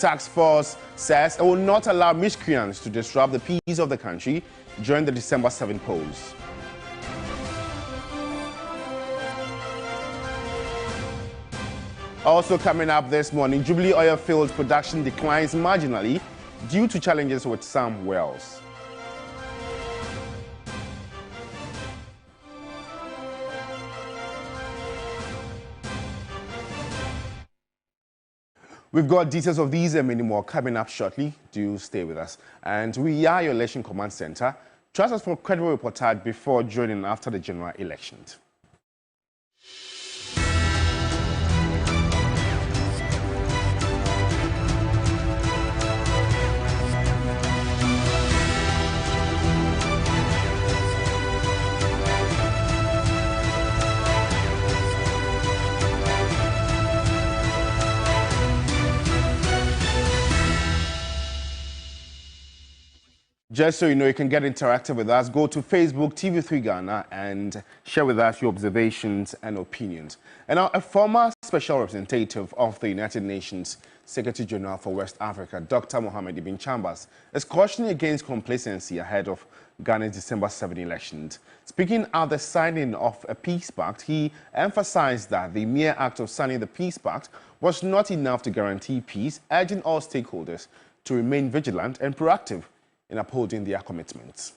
task force says it will not allow miscreants to disrupt the peace of the country during the December 7 polls. Also coming up this morning, Jubilee oil field production declines marginally due to challenges with some wells. We've got details of these and many more coming up shortly. Do stay with us. And we are your election command center. Trust us for credible reportage before, during, and after the general elections. Just so you know, you can get interactive with us. Go to Facebook, TV3 Ghana, and share with us your observations and opinions. And now, a former special representative of the United Nations Secretary General for West Africa, Dr. Mohamed Ibn Chambers, is cautioning against complacency ahead of Ghana's December 7 elections. Speaking at the signing of a peace pact, he emphasized that the mere act of signing the peace pact was not enough to guarantee peace, urging all stakeholders to remain vigilant and proactive in upholding their commitments.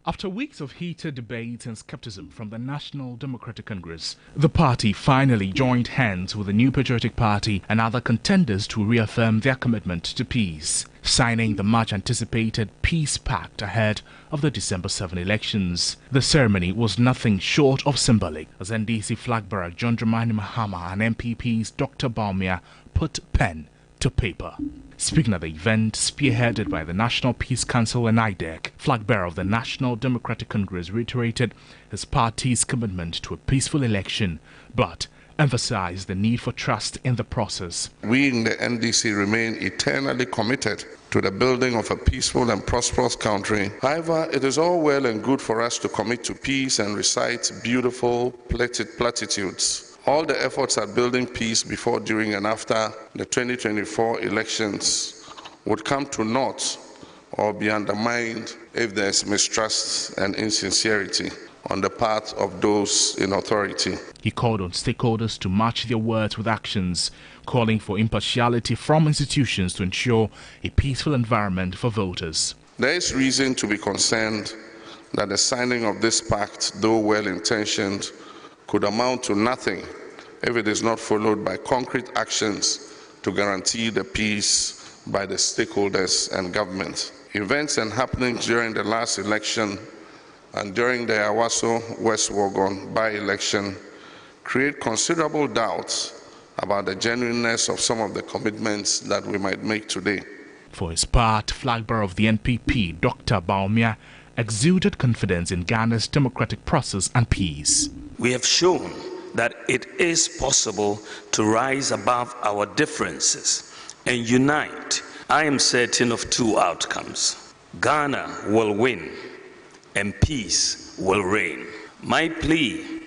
After weeks of heated debate and skepticism from the National Democratic Congress, the party finally joined hands with the New Patriotic Party and other contenders to reaffirm their commitment to peace, signing the much-anticipated peace pact ahead of the December 7 elections. The ceremony was nothing short of symbolic, as NDC flag-bearer John Dramani Mahama and MPP's Dr. Bawumia put pen to paper. Speaking at the event, spearheaded by the National Peace Council and IDEC, flag-bearer of the National Democratic Congress reiterated his party's commitment to a peaceful election, but emphasized the need for trust in the process. We in the NDC remain eternally committed to the building of a peaceful and prosperous country. However, it is all well and good for us to commit to peace and recite beautiful platitudes. All the efforts at building peace before, during, and after the 2024 elections would come to naught or be undermined if there is mistrust and insincerity on the part of those in authority. He called on stakeholders to match their words with actions, calling for impartiality from institutions to ensure a peaceful environment for voters. There is reason to be concerned that the signing of this pact, though well-intentioned, could amount to nothing if it is not followed by concrete actions to guarantee the peace by the stakeholders and government. Events and happenings during the last election and during the Awaso West Wuogon by-election create considerable doubts about the genuineness of some of the commitments that we might make today. For his part, flag-bearer of the NPP, Dr. Bawumia, exuded confidence in Ghana's democratic process and peace. We have shown that it is possible to rise above our differences and unite. I am certain of two outcomes. Ghana will win and peace will reign. My plea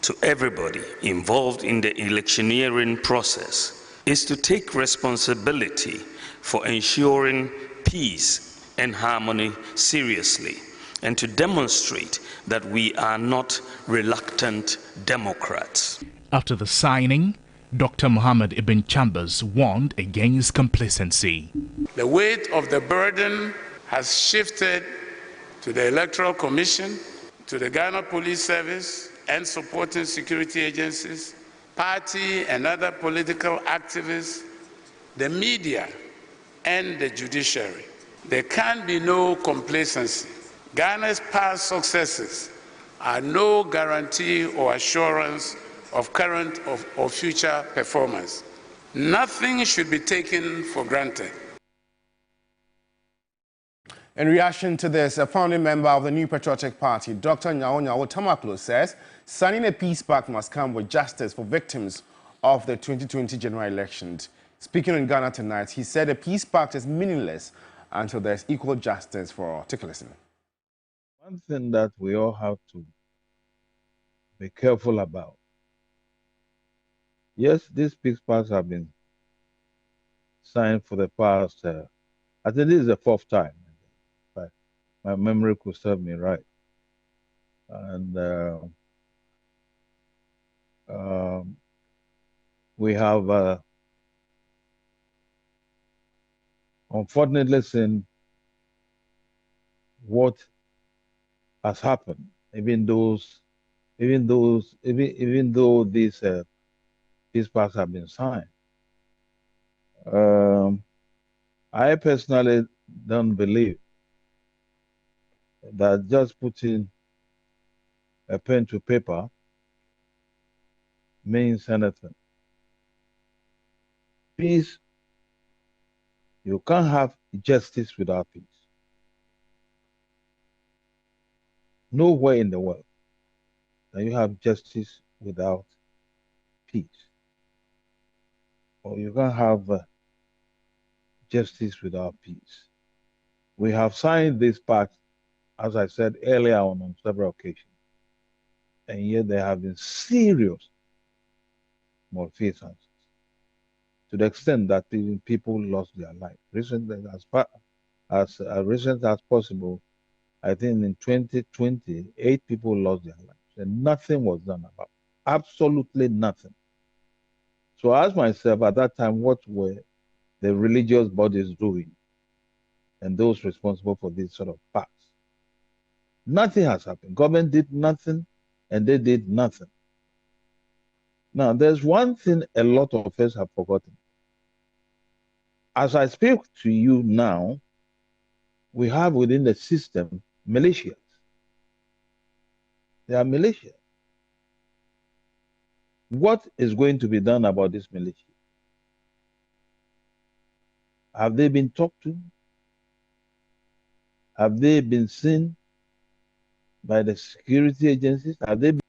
to everybody involved in the electioneering process is to take responsibility for ensuring peace and harmony seriously, and to demonstrate that we are not reluctant Democrats. After the signing, Dr. Mohamed Ibn Chambers warned against complacency. The weight of the burden has shifted to the Electoral Commission, to the Ghana Police Service and supporting security agencies, party and other political activists, the media, and the judiciary. There can be no complacency. Ghana's past successes are no guarantee or assurance of current or future performance. Nothing should be taken for granted. In reaction to this, a founding member of the New Patriotic Party, Dr. Nyawo Tamaklo, says signing a peace pact must come with justice for victims of the 2020 general elections. Speaking in Ghana tonight, he said a peace pact is meaningless until there is equal justice for all. Take a listen. One thing that we all have to be careful about. Yes, these peace pacts have been signed for the past, I think this is the 4th time, if my memory could serve me right. And we have unfortunately seen what has happened, even though these peace pacts have been signed. I personally don't believe that just putting a pen to paper means anything. Peace, you can't have justice without peace. Nowhere in the world can you have justice without peace. Or you can't have justice without peace. We have signed this pact, as I said earlier on several occasions, and yet there have been serious malfeasances to the extent that people lost their life. Recently, as recent as possible, I think in 2020, 8 people lost their lives, and nothing was done about it. Absolutely nothing. So I asked myself at that time, what were the religious bodies doing and those responsible for this sort of pacts? Nothing has happened. Government did nothing, and they did nothing. Now, there's one thing a lot of us have forgotten. As I speak to you now, we have within the system militias. They are militia. What is going to be done about this militia? Have they been talked to? Have they been seen by the security agencies? Have they been...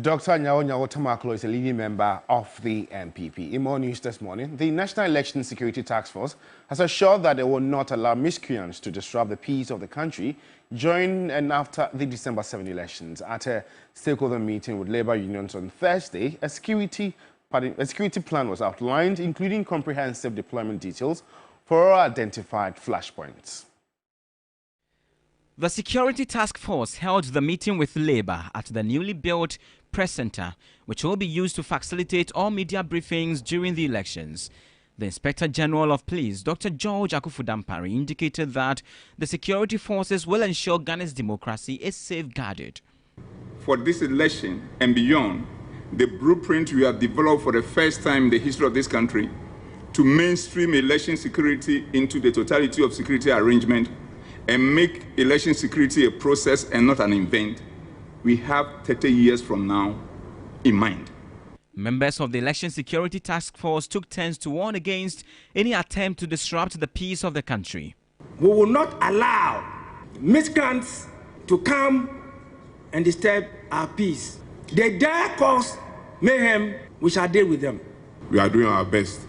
Dr. Nyao Tamaklo is a leading member of the MPP. In more news this morning, the National Election Security Task Force has assured that they will not allow miscreants to disrupt the peace of the country during and after the December 7 elections. At a stakeholder meeting with labor unions on Thursday, a security plan was outlined, including comprehensive deployment details for all identified flashpoints. The Security Task Force held the meeting with Labour at the newly built press centre, which will be used to facilitate all media briefings during the elections. The Inspector General of Police, Dr. George Akufudampari, indicated that the security forces will ensure Ghana's democracy is safeguarded. For this election and beyond, the blueprint we have developed for the first time in the history of this country to mainstream election security into the totality of security arrangement and make election security a process and not an event, we have 30 years from now in mind. Members of the Election Security Task Force took turns to warn against any attempt to disrupt the peace of the country. We will not allow miscreants to come and disturb our peace. They dare cause mayhem, we shall deal with them. We are doing our best,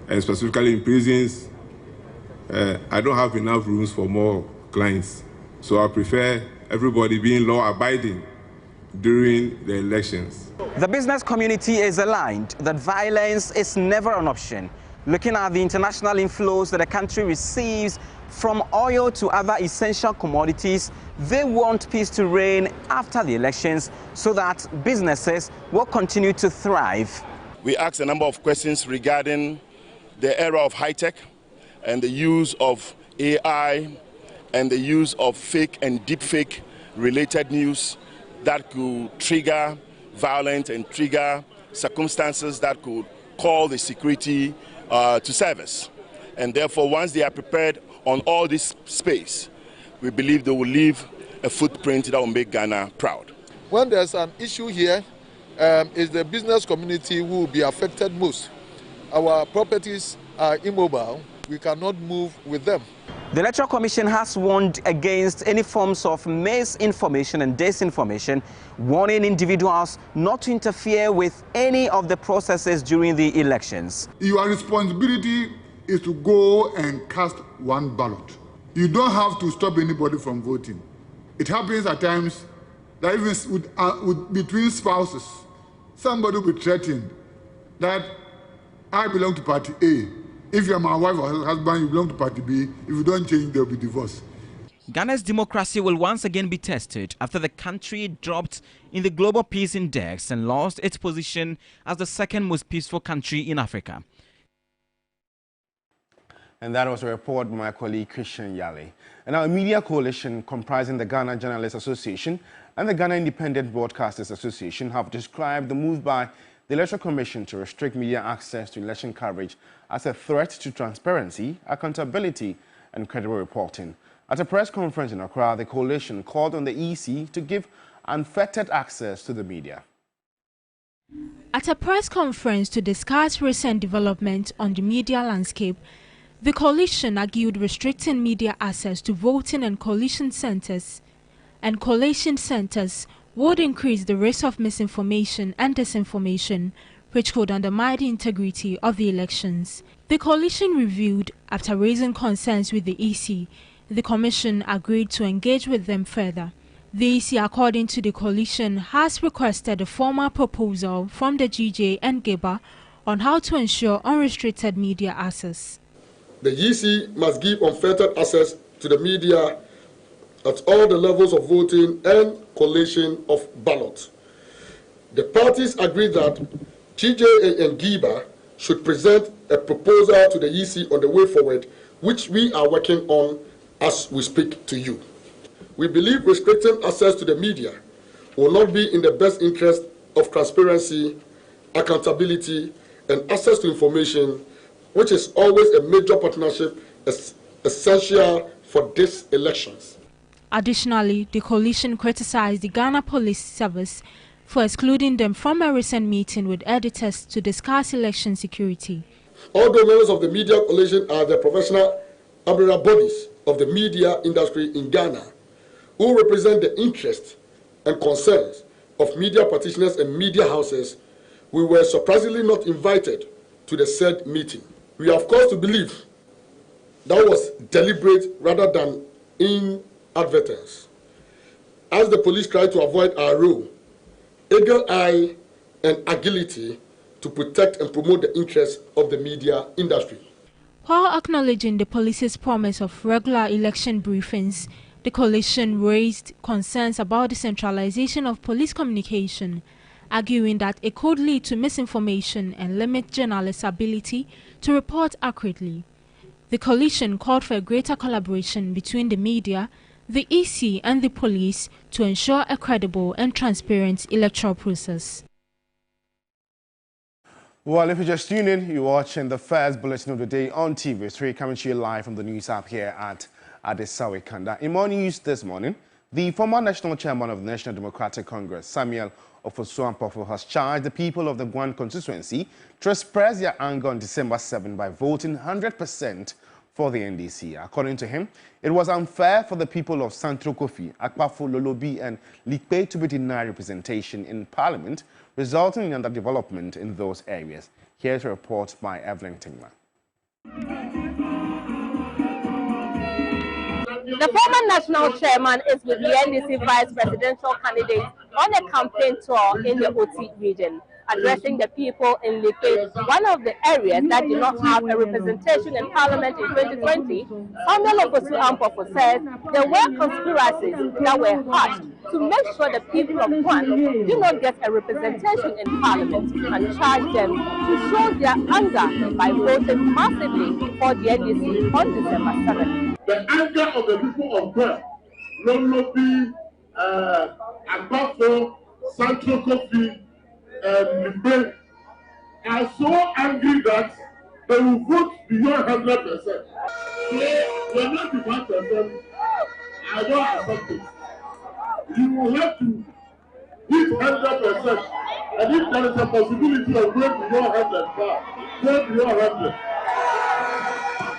and specifically in prisons. I don't have enough rooms for more clients, so I prefer everybody being law-abiding during the elections. The business community is aligned that violence is never an option. Looking at the international inflows that the country receives from oil to other essential commodities, they want peace to reign after the elections so that businesses will continue to thrive. We asked a number of questions regarding the era of high-tech and the use of AI and the use of fake and deepfake related news that could trigger violence and trigger circumstances that could call the security to service. And therefore, once they are prepared on all this space, we believe they will leave a footprint that will make Ghana proud. When there's an issue here, it's the business community who will be affected most. Our properties are immobile. We cannot move with them. The Electoral Commission has warned against any forms of misinformation and disinformation, warning individuals not to interfere with any of the processes during the elections. Your responsibility is to go and cast one ballot. You don't have to stop anybody from voting. It happens at times that even between spouses, somebody will be threatened that I belong to party A. If you're my wife or husband, you belong to party B. If you don't change, there'll be divorce. Ghana's democracy will once again be tested after the country dropped in the Global Peace Index and lost its position as the second most peaceful country in Africa. And that was a report by my colleague Christian Yale. And our media coalition comprising the Ghana Journalists Association and the Ghana Independent Broadcasters Association have described the move by the Electoral Commission to restrict media access to election coverage as a threat to transparency, accountability and credible reporting. At a press conference in Accra, the coalition called on the EC to give unfettered access to the media. At a press conference to discuss recent developments on the media landscape, the coalition argued restricting media access to voting and collation centers would increase the risk of misinformation and disinformation, which could undermine the integrity of the elections. The coalition reviewed after raising concerns with the EC. The Commission agreed to engage with them further. The EC, according to the coalition, has requested a formal proposal from the GJ and GEBA on how to ensure unrestricted media access. The EC must give unfettered access to the media at all the levels of voting and collation of ballots. The parties agreed that GJ and GEBA should present a proposal to the EC on the way forward, which we are working on as we speak to you. We believe restricting access to the media will not be in the best interest of transparency, accountability, and access to information, which is always a major partnership essential for these elections. Additionally, the coalition criticized the Ghana Police Service for excluding them from a recent meeting with editors to discuss election security. Although members of the media coalition are the professional umbrella bodies of the media industry in Ghana, who represent the interests and concerns of media practitioners and media houses, we were surprisingly not invited to the said meeting. We are of course to believe that was deliberate rather than inadvertence, as the police tried to avoid our role, eagle eye and agility to protect and promote the interests of the media industry. While acknowledging the police's promise of regular election briefings, the coalition raised concerns about the centralization of police communication, arguing that it could lead to misinformation and limit journalists' ability to report accurately. The coalition called for a greater collaboration between the media, the EC and the police to ensure a credible and transparent electoral process. Well, if you just tuned in, you're watching the first bulletin of the day on TV3, coming to you live from the news app here at Adesawe Kanda. In more news this morning, the former national chairman of the National Democratic Congress, Samuel Ofosu-Ampofo, has charged the people of the Guan constituency to express their anger on December 7 by voting 100% for the NDC. According to him, it was unfair for the people of Santro Kofi, Akpafo, Lolobi and Likpe to be denied representation in Parliament, resulting in underdevelopment in those areas. Here's a report by Evelyn Tingman. The former national chairman is with the NDC vice presidential candidate on a campaign tour in the Oti region, addressing the people in Likpe, one of the areas that did not have a representation in Parliament in 2020. Samuel Ofosu-Ampofo said there were conspiracies that were hatched to make sure the people of Guan do not get a representation in Parliament, and charged them to show their anger by voting massively for the NDC on December 7th. The anger of the people of Guan, Lolobi, Akpafo, Santro Kofi, and Likpe are so angry that they will vote beyond 100%. They will not be 1%. I don't accept it. You will have to hit 100%. And if there is a possibility of going beyond 100, go beyond 100.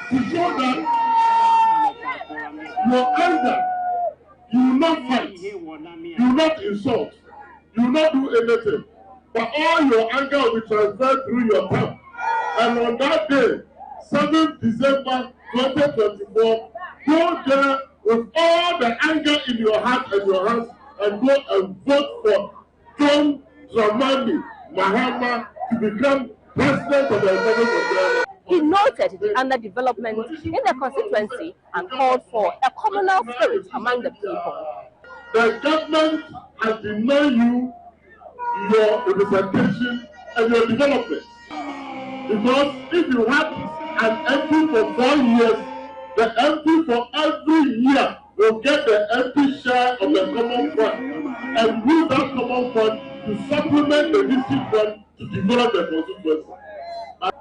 To show that your anger, you will not fight, you will not insult, you will not do anything. But all your anger will be transferred through your tongue. And on that day, 7th December 2024, go there with all the anger in your heart and your hands and go and vote for John Dramani Mahama to become President of the Republic of Ghana. He noted the underdevelopment in the constituency and called for a communal spirit among the people. The government has denied you your representation and your development. Because if you have an MP for 4 years, the MP for every year will get the MP share of the common fund and use that common fund to supplement the district fund to develop the constituency.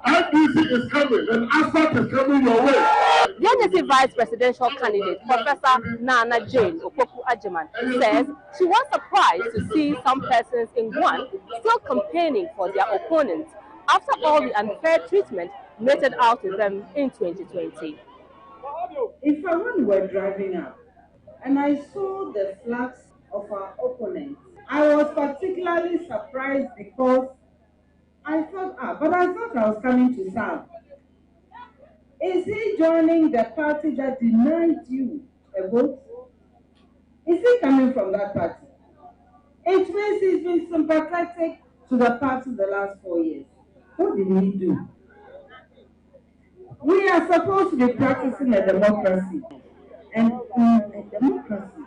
advocacy is coming and ASAT is coming your way. The NDC Vice Presidential candidate, Professor Nana Jane Opoku Ajiman, says she was surprised to see some persons in Guan still campaigning for their opponents after all the unfair treatment meted out to them in 2020. If I were driving up and I saw the flags of our opponents, I was particularly surprised because I thought, but I thought I was coming to serve. Is he joining the party that denied you a vote? Is he coming from that party? It means he's been sympathetic to the party the last 4 years. What did he do? We are supposed to be practicing a democracy. And in a democracy,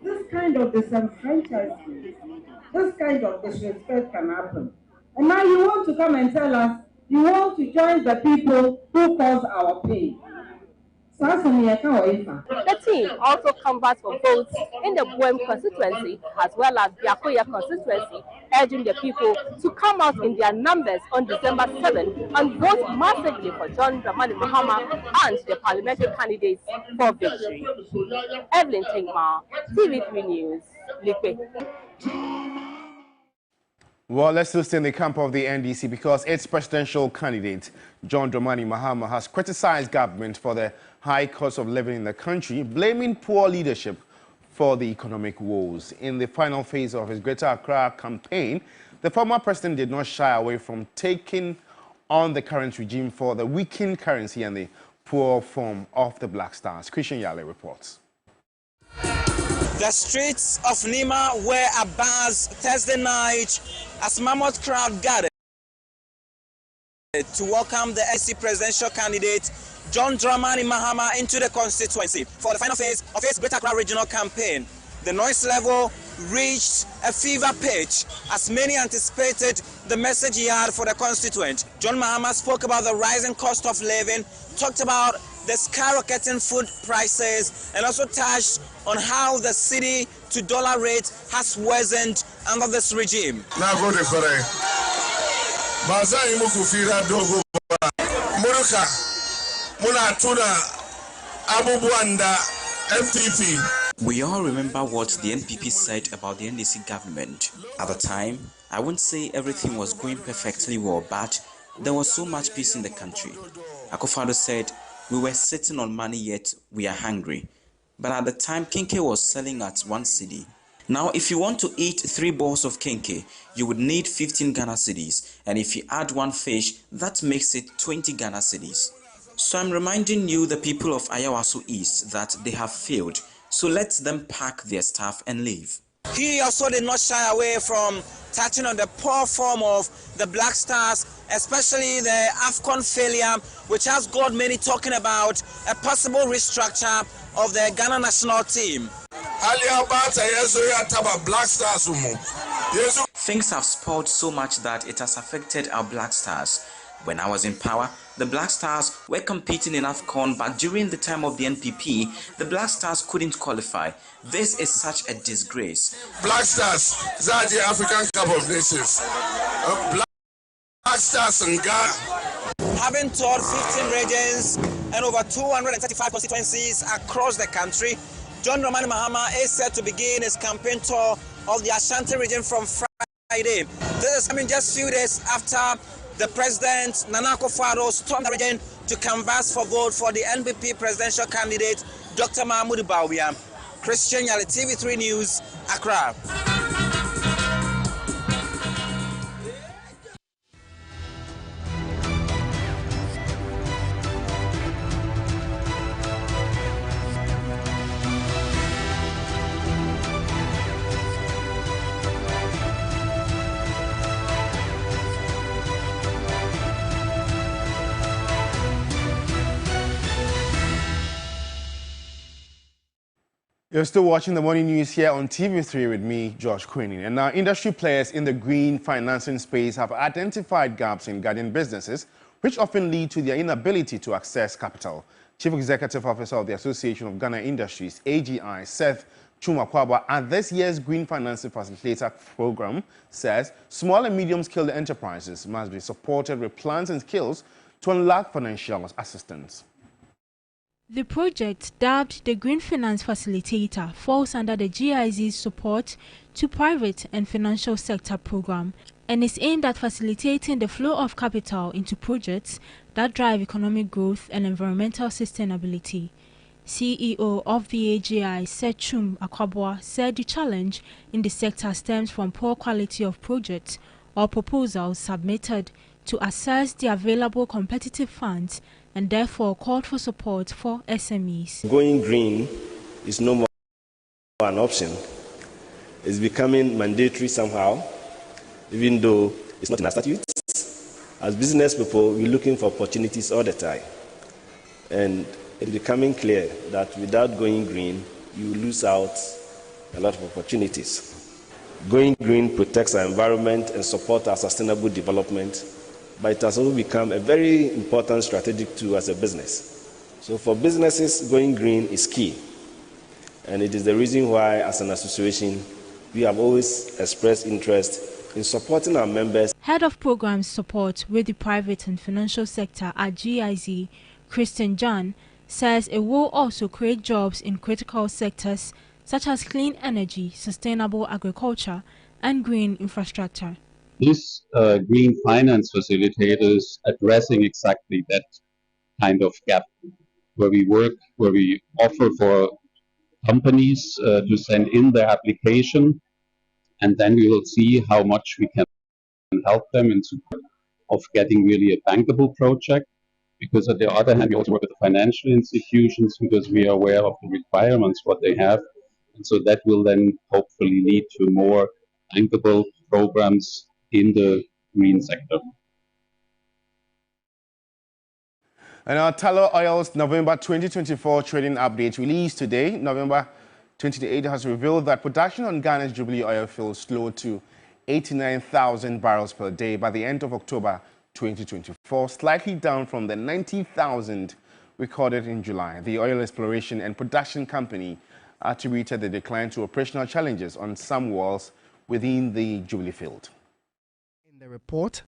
this kind of disenfranchisement, this kind of disrespect can happen. And now you want to come and tell us you want to join the people who cause our pain. The team also canvassed for votes in the Guan constituency as well as the Akoya constituency, urging the people to come out in their numbers on December 7 and vote massively for John Dramani Mahama and the parliamentary candidates for victory. Evelyn Tingma, TV3 News, Lipe. Well, let's still stay in the camp of the NDC because its presidential candidate, John Dramani Mahama, has criticized government for the high cost of living in the country, blaming poor leadership for the economic woes. In the final phase of his Greater Accra campaign, the former president did not shy away from taking on the current regime for the weakened currency and the poor form of the Black Stars. Christian Yale reports. The streets of Nima were abuzz Thursday night as mammoth crowd gathered to welcome the NDC presidential candidate John Dramani Mahama into the constituency for the final phase of his Greater Accra regional campaign. The noise level reached a fever pitch as many anticipated the message he had for the constituent. John Mahama spoke about the rising cost of living, talked about the skyrocketing food prices, and also touched on how the city to dollar rate has worsened under this regime. We all remember what the NPP said about the NDC government. At the time, I wouldn't say everything was going perfectly well, but there was so much peace in the country. Akufo-Addo said, we were sitting on money yet we are hungry. But at the time, Kinke was selling at 1 cedi. Now, if you want to eat 3 balls of Kinke, you would need 15 Ghana cedis. And if you add 1 fish, that makes it 20 Ghana cedis. So I'm reminding you, the people of Ayawaso East, that they have failed. So let them pack their stuff and leave. He also did not shy away from touching on the poor form of the Black Stars, especially the AFCON failure, which has got many talking about a possible restructure of the Ghana national team. Things have spoiled so much that it has affected our Black Stars. When I was in power, the Black Stars were competing in AFCON, but during the time of the NPP, the Black Stars couldn't qualify. This is such a disgrace. Black Stars, that's the African Cup of Nations. Black Stars and Ghana. Having toured 15 regions and over 235 constituencies across the country, John Dramani Mahama is set to begin his campaign tour of the Ashanti region from Friday. This is coming just a few days after the president, Nana Akufo-Addo, stormed the region to canvass for vote for the NPP presidential candidate, Dr. Mahmoud Bawumia. Christian Yale, TV3 News, Accra. You're still watching the morning news here on TV3 with me, Josh Quinning. And now industry players in the green financing space have identified gaps in Ghanaian businesses, which often lead to their inability to access capital. Chief Executive Officer of the Association of Ghana Industries, AGI, Seth Chumakwaba, at this year's Green Financing Facilitator Program says small and medium-scale enterprises must be supported with plans and skills to unlock financial assistance. The project, dubbed the Green Finance Facilitator, falls under the GIZ's Support to Private and Financial Sector program and is aimed at facilitating the flow of capital into projects that drive economic growth and environmental sustainability. CEO of the AGI, Seth Chumakwaba, said the challenge in the sector stems from poor quality of projects or proposals submitted to assess the available competitive funds and therefore called for support for SMEs. Going green is no more an option. It's becoming mandatory somehow, even though it's not in our statutes. As business people, we're looking for opportunities all the time. And it's becoming clear that without going green, you lose out a lot of opportunities. Going green protects our environment and supports our sustainable development, but it has also become a very important strategic tool as a business. So for businesses, going green is key. And it is the reason why, as an association, we have always expressed interest in supporting our members. Head of Programs Support with the Private and Financial Sector at GIZ, Christian John, says it will also create jobs in critical sectors such as clean energy, sustainable agriculture, and green infrastructure. This green finance facilitator is addressing exactly that kind of gap, where we offer for companies to send in their application, and then we will see how much we can help them in support of getting really a bankable project. Because on the other hand, we also work with the financial institutions because we are aware of the requirements, what they have. And so that will then hopefully lead to more bankable programs in the green sector. And our Tullow Oil's November 2024 trading update released today, November 28, has revealed that production on Ghana's Jubilee oil field slowed to 89,000 barrels per day by the end of October 2024, slightly down from the 90,000 recorded in July. The Oil Exploration and Production Company attributed the decline to operational challenges on some wells within the Jubilee field. In the report,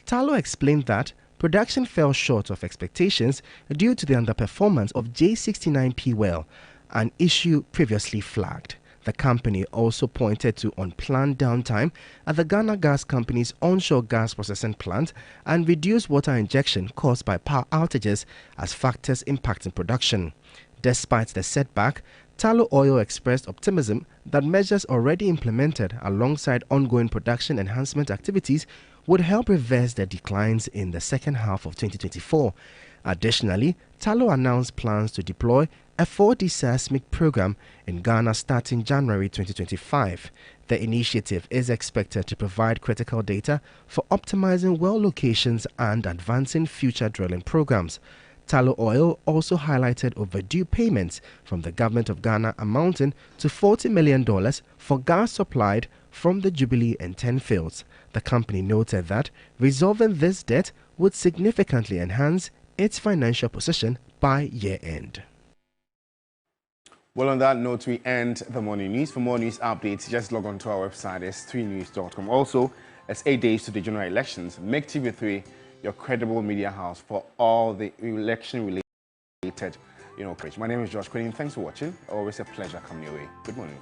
Tullow explained that production fell short of expectations due to the underperformance of J69P well, an issue previously flagged. The company also pointed to unplanned downtime at the Ghana Gas Company's onshore gas processing plant and reduced water injection caused by power outages as factors impacting production. Despite the setback, Tullow Oil expressed optimism that measures already implemented alongside ongoing production enhancement activities would help reverse the declines in the second half of 2024. Additionally, Tullow announced plans to deploy a 4D seismic program in Ghana starting January 2025. The initiative is expected to provide critical data for optimizing well locations and advancing future drilling programs. Tullow Oil also highlighted overdue payments from the government of Ghana amounting to $40 million for gas supplied from the Jubilee and 10 fields. The company noted that resolving this debt would significantly enhance its financial position by year-end. Well, on that note, we end the morning news. For more news updates, just log on to our website, s3news.com. Also, it's 8 days to the general elections. Make TV3 your credible media house for all the election-related, coverage. My name is Josh Quinning. Thanks for watching. Always a pleasure coming your way. Good morning.